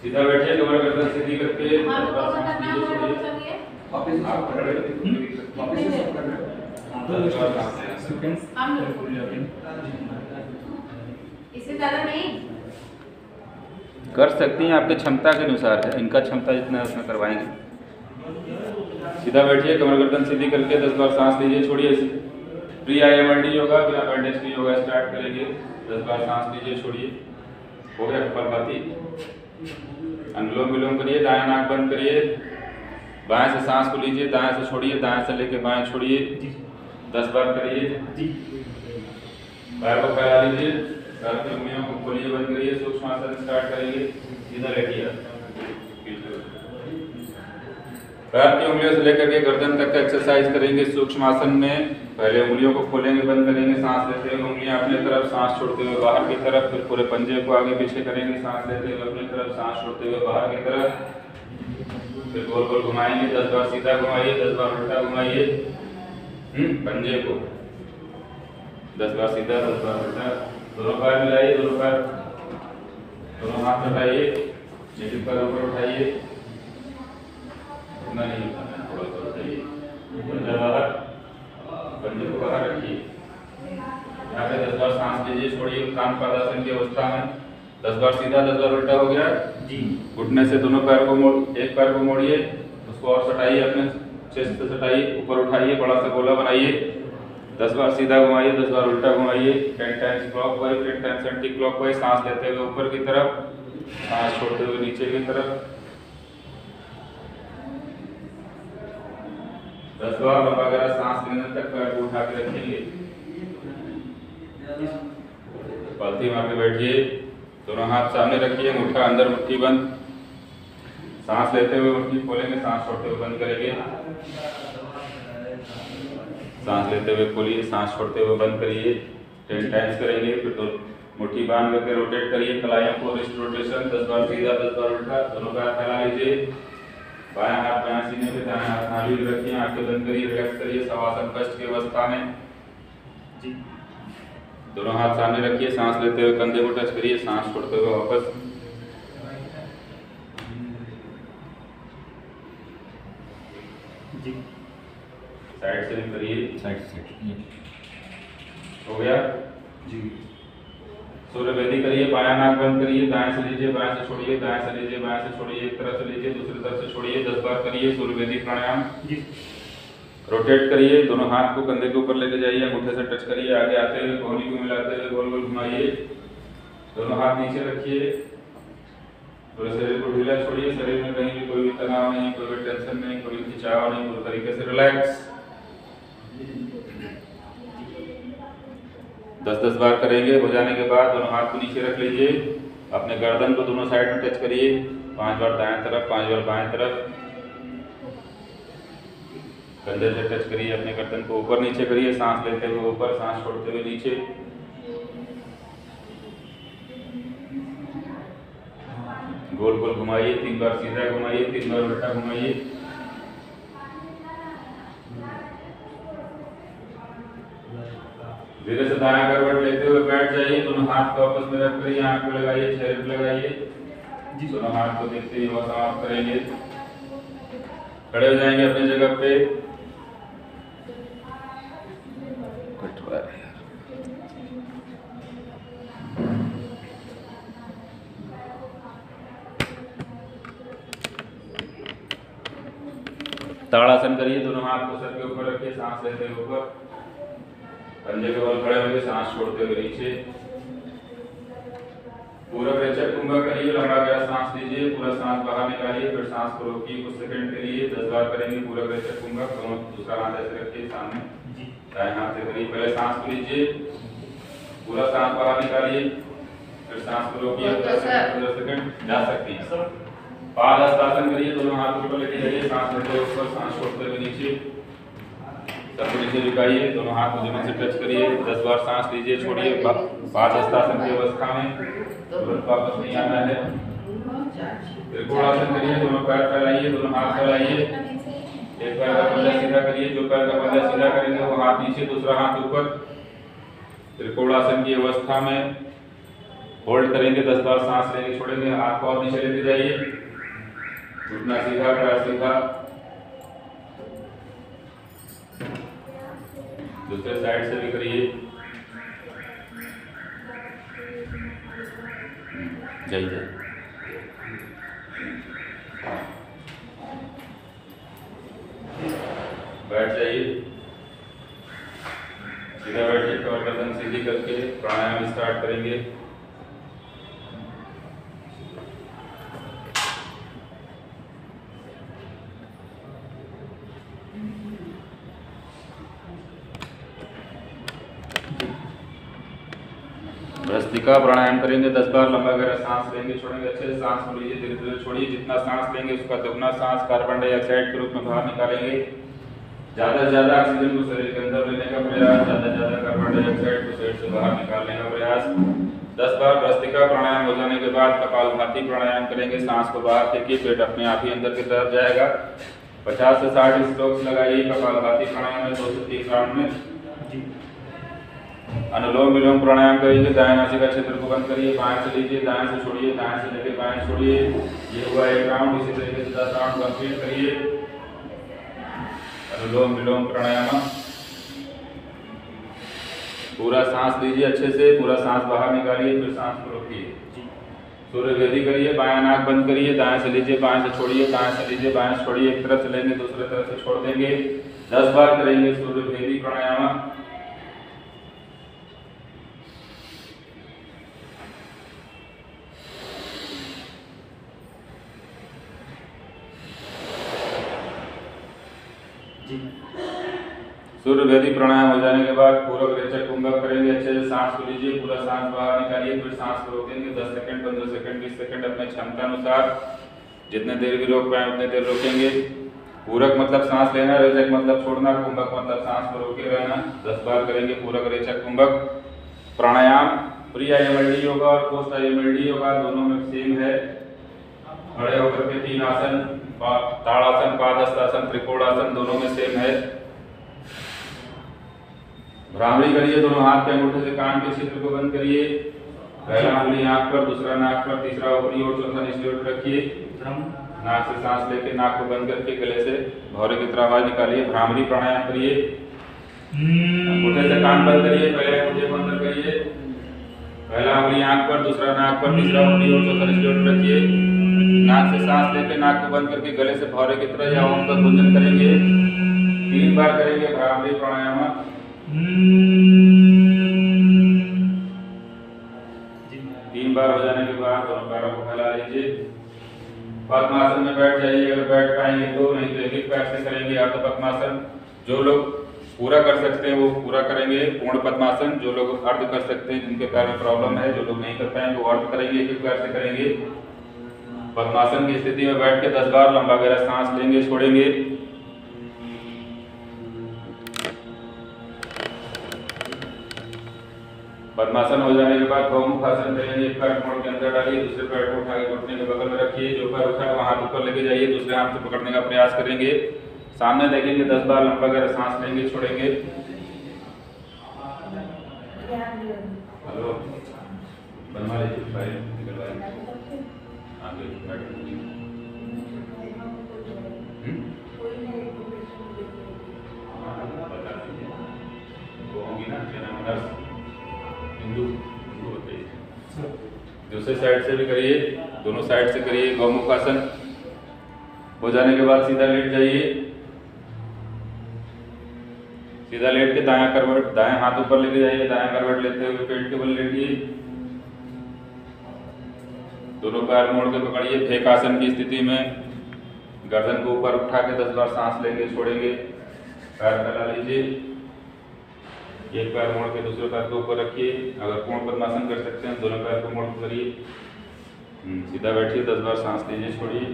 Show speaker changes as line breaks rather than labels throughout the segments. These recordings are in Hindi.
सीधा बैठिए, कमर गर्दन सीधी करके सांस लीजिए, छोड़िए।
वापस
आप पकड़
वापस से सब करना है।
इससे ज्यादा नहीं
कर सकती हैं, आपकी क्षमता के अनुसार है, इनका क्षमता जितना है उसमें करवाएंगे। सीधा बैठिए, कमर गर्दन सीधी करके 10 बार सांस लीजिए, छोड़िए। प्री IMLD योगा, बिना बैंडेज की योगा स्टार्ट करेंगे। 10 बार सांस लीजिए, छोड़िए। हो गया कपालभाति। अनुलोम विलोम करिए, दायां नाक बंद करिए, बाएं से सांस को लीजिए, दाएं से छोड़िए, दाएं से लेके बाएं छोड़िए। 10 बार करिए। पैर को फैला लीजिए, पैर की उंगलियों को खोलिए, बंद करिए। सूक्ष्म आसन स्टार्ट करेंगे। सीधा लेटिए, पैर की उंगलियों से लेकर के गर्दन तक का एक्सरसाइज करेंगे। सूक्ष्म आसन में पहले उंगलियों को खोलेंगे, बंद करेंगे, सांस लेते हुए उंगलियां अपनी तरफ, सांस छोड़ते हुए बाहर की तरफ। फिर पूरे पंजे को आगे पीछे करेंगे, सांस लेते हुए अपनी तरफ, सांस छोड़ते हुए बाहर की तरफ। फिर गोल गोल घुमाएंगे। 10 बार सीधा घुमाइए, 10 बार उल्टा घुमाइए पंजे को। 10 बार सीधा, 10 बार उल्टा। दोनों पैर मिलाइए, दोनों पैर, दोनों हाथ उठाइए, नीचे पैर ऊपर उठाइए, उतना नहीं उठाना, थोड़ा सा उठाइए। पंजा बाहर, पंजे को बाहर रखिए। यहाँ पे 10 बार सांस लीजिए, छोड़िए। कामपादासन की अवस्था में 10 बार सीधा, 10 बार उल्टा हो गया जी। घुटने से दोनों पैर को मोड़, एक पैर को मोड़िए, उसको और सटाइए, अपने चेस्ट से सटाइए, ऊपर उठाइए, बड़ा सा गोला बनाइए। 10 बार सीधा घुमाइए, 10 बार उल्टा घुमाइए। 10 times clockwise, 10 times anti clockwise. सांस लेते हुए ऊपर की तरफ, सांस छोड़ते हुए नीचे की तरफ। 10 बार लंबा गहरा सांस लेने तक पैर को उठा के रखेंगे। पालथी मार के बैठिए, दोनों हाथ सामने रखिए, अंगूठा अंदर, मुट्ठी बंद। सांस लेते हुए मुट्ठी खोलेंगे, सांस छोड़ते हुए बंद करेंगे। सांस लेते हुए खोलिए, सांस छोड़ते हुए बंद करिए। 10 टाइम्स करेंगे। फिर तो मुट्ठी बांध करके रोटेट करिए, कलाइयों को रिस्ट रोटेशन। 10 बार सीधा, 10 बार उल्टा। दोनों पैर फैला लीजिए, बायां हाथ बायां सीने पे, दायां हाथ नाभि पे रखिए, आंखें बंद करिए, रिलैक्स करिए। शवासन कष्ट की अवस्था में जी। दोनों हाथ सामने रखिए, सांस लेते हुए कंधे को टच करिए, सांस छोड़ते हुए वापस। जी, साइड से करिए,
साइड से
हो गया जी। सूर्य वेदी करिए, बायां नाक बंद करिए, दाएं से लीजिए, बाएं से छोड़िए, दाएं से लीजिए, बाएं से छोड़िए, एक तरफ से लीजिए, दूसरी तरफ से छोड़िए। 10 बार करिए सूर्य वेदी प्राणायाम जी। रोटेट करिए, दोनों हाथ को कंधे के ऊपर लेके जाइए, अंगूठे से टच करिए, आगे आते हुए कोहनी को मिलाते हुए गोल गोल घुमाइए। दोनों हाथ नीचे रखिए, पूरे शरीर को ढीला छोड़िए। शरीर में कहीं भी कोई भी तनाव नहीं, कोई भी टेंशन नहीं, कोई भी खिंचाव नहीं, पूरे तरीके से रिलैक्स। 10-10 बार करेंगे। हो जाने के बाद दोनों हाथ को नीचे रख लीजिए, अपने गर्दन को दोनों साइड में टच करिए। 5 बार दाएं तरफ, 5 बार बाएं तरफ। कंधे से टच करिए, अपने गर्दन को ऊपर नीचे करिए, सांस लेते हुए ऊपर, सांस छोड़ते हुए नीचे। गोल गोल घुमाइए, 3 बार सीधा घुमाइए, 3 बार उल्टा घुमाइए। धीरे से दायां करवट लेते हुए बैठ जाइए, दोनों हाथ को आपस में रख कर आंख को लगाइए, चेहरे पे लगाइए जी। दोनों हाथ को देखते हुए वह समाप्त करेंगे। खड़े हो जाएंगे अपनी जगह पे। ताड़ासन करिए, दोनों हाथ को सर के ऊपर रखिए, सांस लेते हुए ऊपर, कंधे के बल खड़े होकर सांस छोड़ते हुए नीचे। पूरा रेचक कुंभक करिए, लंबा गहरा सांस लीजिए, पूरा सांस बाहर निकालिए, फिर सांस को रोकिए कुछ सेकंड के लिए। 10 बार करेंगे पूरा रेचक कुंभक। दोनों दूसरा हाथ ऐसे रखिए सामने, दाएं हाथ से करिए। पहले सांस को लीजिए, पूरा सांस बाहर निकालिए, फिर सांस को रोकिए 15 सेकंड, जा सकती हैं। पादहस्तासन करिए, दोनों हाथ ऊपर लेके जाइए, सांस लेते हुए ऊपर, सांस छोड़ते हुए नीचे। सबको नीचे झुकाइए, दोनों हाथ को जमीन से टच करिए। 10 बार सांस लीजिए, छोड़िए। पादहस्तासन की अवस्था में तुरंत वापस नहीं आना है। त्रिकोणासन करिए, दोनों पैर फैलाइए, दोनों हाथ फैलाइए। एक पैर का पंजा सीधा करिए, जो पैर का पंजा सीधा करेंगे वो हाथ नीचे, दूसरा हाथ ऊपर। त्रिकोणासन की अवस्था में होल्ड करेंगे, 10 बार सांस लेंगे, छोड़ेंगे, हाथ को और नीचे लेके जाइए, घुटना सीधा, पैर सीधा। दूसरे साइड से भी करिए। जाइए, बैठ जाइए, सीधा बैठिए, कमर गर्दन सीधी करके प्राणायाम स्टार्ट करेंगे। भस्त्रिका प्राणायाम करेंगे, 10 बार लंबा गहरा सांस लेंगे, छोड़ेंगे, अच्छे से सांस को लीजिए, धीरे धीरे छोड़िए। जितना सांस लेंगे उसका दोगुना सांस कार्बन डाइऑक्साइड के रूप में बाहर निकालेंगे। ज्यादा से ज्यादा ऑक्सीजन को शरीर के अंदर लेने का प्रयास, ज्यादा से ज्यादा कार्बन डाइऑक्साइड को शरीर से बाहर निकालने का प्रयास। 10 बार भस्त्रिका प्राणायाम हो जाने के बाद कपालभाति प्राणायाम करेंगे। सांस को बाहर फेंकिए, पेट अपने आप ही अंदर की तरफ जाएगा। 50 से 60 स्ट्रोक्स लगाइए कपालभाति प्राणायाम में, 2 से 3 राउंड में। अनुलोम विलोम प्राणायाम करेंगे, दाएं नासिका क्षेत्र को बंद करिए, बाएं से लीजिए, दाएं से छोड़िए, दाएं से लेके बाएं छोड़िए। ये हुआ 1 राउंड। इसी तरीके से 10 राउंड कंप्लीट करिए अनुलोम विलोम प्राणायाम। पूरा सांस लीजिए, अच्छे से पूरा सांस बाहर निकालिए, फिर सांस को रोकिए। सूर्य वेदी करिए, बायां नाक बंद करिए, दाएं से लीजिए, बाएं से छोड़िए, दाएं से लीजिए, बाएं से छोड़िए। एक तरफ से लेंगे, दूसरे तरफ से छोड़ देंगे। 10 बार करेंगे सूर्य वेदी प्राणायाम। सूर्य वेदी प्राणायाम हो जाने के बाद पूरक रेचक कुंभक करेंगे। अच्छे से सांस को लीजिए, पूरा सांस बाहर निकालिए, फिर सांस को रोकेंगे। 10 सेकंड, 15 सेकंड, 20 सेकंड अपने क्षमता अनुसार जितने देर भी रोक पाए उतने देर रोकेंगे। पूरक मतलब सांस लेना, रेचक मतलब छोड़ना, कुंभक मतलब सांस को रोके रहना। 10 बार करेंगे पूरक रेचक कुंभक प्राणायाम। प्री आईएमएलडी योगा और पोस्ट आईएमएलडी योगा दोनों में सेम है। खड़े होकर के 3 आसन, ताड़ासन, पादहस्तासन, त्रिकोणासन दोनों में सेम है। भ्रामरी करिए, दोनों हाथ के अंगूठे से कान के क्षेत्र को बंद करिए। पहला उंगली आंख पर, दूसरा नाक पर, तीसरा ऊपरी ओर, चौथा निचली ओर रखिए। नाक से सांस लेके नाक को बंद करके गले से भौरे की तरह आवाज निकालिए। भ्रामरी प्राणायाम करिए। अंगूठे से कान बंद करिए, पहले अंगूठे को अंदर करिए। पहला उंगली आंख पर, दूसरा नाक पर, तीसरा ऊपरी ओर, चौथा निचली ओर रखिए। नाक से सांस लेके नाक को बंद करके गले से भौरे की तरह या ओम का गुंजन करेंगे। 3 बार करेंगे भ्रामरी प्राणायाम। 3 बार हो जाने के बाद दोनों पैरों को फैला लीजिए। पद्मासन में बैठ जाइए, अगर बैठ पाएंगे तो, नहीं तो एक पैर से करेंगे अर्ध पद्मासन। जो लोग पूरा कर सकते हैं वो पूरा करेंगे पूर्ण पद्मासन, जो लोग अर्ध कर सकते हैं, जिनके पैर में प्रॉब्लम है, जो लोग नहीं कर पाएंगे वो अर्ध करेंगे, एक पैर से करेंगे। पद्मासन की स्थिति में बैठ के 10 बार लंबा गहरा सांस लेंगे, छोड़ेंगे। पद्मासन हो जाने के बाद गौमुख आसन करेंगे। एक पैर मोड़ के अंदर डालिए, दूसरे पैर को उठा के घुटने के बगल में रखिए। जो पैर उठा है वहां हाथ ऊपर लेके जाइए, दूसरे हाथ से पकड़ने का प्रयास करेंगे। सामने देखेंगे, 10 बार लंबा गहरा सांस लेंगे, छोड़ेंगे। हेलो, बनवा लीजिए, बाहर निकलवाइए, आगे बैठिए। बता दीजिए, वो होंगी ना नर्स हिंदू बताइए। दूसरे साइड से भी करिए, दोनों साइड से करिए। गौमुख आसन हो जाने के बाद सीधा लेट जाइए। सीधा लेट के दायां करवट, दायां हाथ ऊपर लेके जाइए, दायां करवट लेते हुए पेट के बल लेटिए। दोनों पैर मोड़ के पकड़िए। फेक आसन की स्थिति में गर्दन को ऊपर उठा के 10 बार सांस लेंगे, छोड़ेंगे। पैर फैला लीजिए, एक पैर मोड़ के दूसरे पैर को ऊपर रखिए। अगर पूर्ण पद्मासन कर सकते हैं दोनों पैर को मोड़ के करिए। सीधा बैठिए, 10 बार सांस लीजिए, छोड़िए।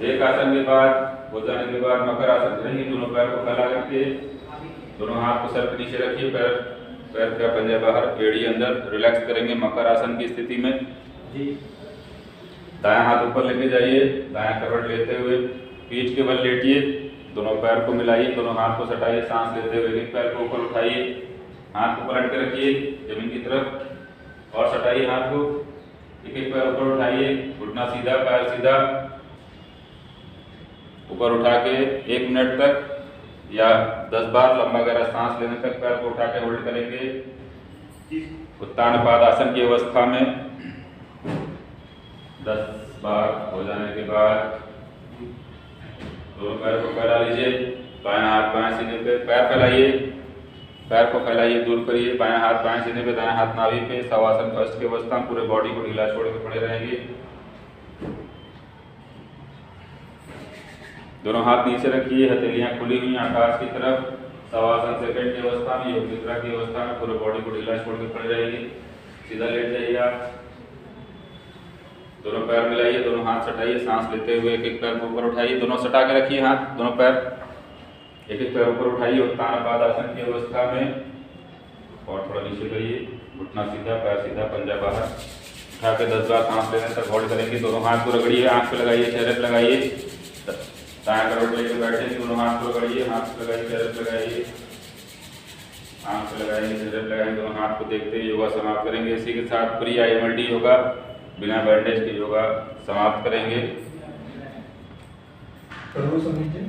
एक आसन के बाद हो जाने के बाद मकर आसन करेंगे। दोनों पैर को फैला करके दोनों हाथ को सर के नीचे रखिए, पैर का पंजा बाहर, एड़ी अंदर, रिलैक्स करेंगे मकर आसन की स्थिति में। दायां हाथ ऊपर लेके जाइए, दायां करवट लेते हुए पीठ के बल लेटिए। दोनों पैर को मिलाइए, दोनों हाथ को सटाइए, सांस लेते हुए एक पैर को ऊपर उठाइए। हाथ को पलट के रखिए जमीन की तरफ और सटाइए हाथ को। एक एक पैर ऊपर उठाइए, घुटना सीधा, पैर सीधा, ऊपर उठा के 1 मिनट तक या 10 बार लंबा गहरा सांस लेने तक पैर को उठा के होल्ड करेंगे। उत्तान पादासन की अवस्था में 10 बार हो जाने के बाद दोनों पैर को फैला लीजिए। बायां हाथ बाएं सीने पे, पैर फैलाइए, पैर को फैलाइए, दूर करिए। बायां हाथ बाएं सीने पे, दायां हाथ नाभि पे। शवासन फर्स्ट की अवस्था में पूरे बॉडी को ढीला छोड़ के पड़े रहेंगे। दोनों हाथ नीचे रखिए, हथेलियां खुली हुई आकाश की तरफ। शवासन सेकंड की अवस्था में, योग निद्रा की अवस्था में पूरे बॉडी को ढीला छोड़ के पड़े रहेंगे। सीधा लेट जाइए आप। दोनों पैर मिलाइए, दोनों हाथ सटाइए, सांस लेते हुए एक एक पैर को ऊपर उठाइए, दोनों सटा के रखिए हाथ, दोनों पैर एक एक पैर ऊपर उठाइए उत्तान पादासन की अवस्था में और थोड़ा नीचे करिए। घुटना सीधा, पैर सीधा, पंजा बाहर उठा के 10 बार सांस लेने तक होल्ड करेंगे। दोनों हाथ को रगड़िए, आंख पे लगाइए, चेहरे पे लगाइए। दाएं करवट लेके बैठेंगे, दोनों हाथ को रगड़िए, हाथ पे लगाइए, चेहरे पे लगाइए, आंख पे लगाएंगे, चेहरे पे लगाएंगे। दोनों हाथ को देखते हुए योगा समाप्त करेंगे। इसी के साथ प्री IMLT योगा बिना बैंडेज के योगा समाप्त करेंगे।
करो समीचे।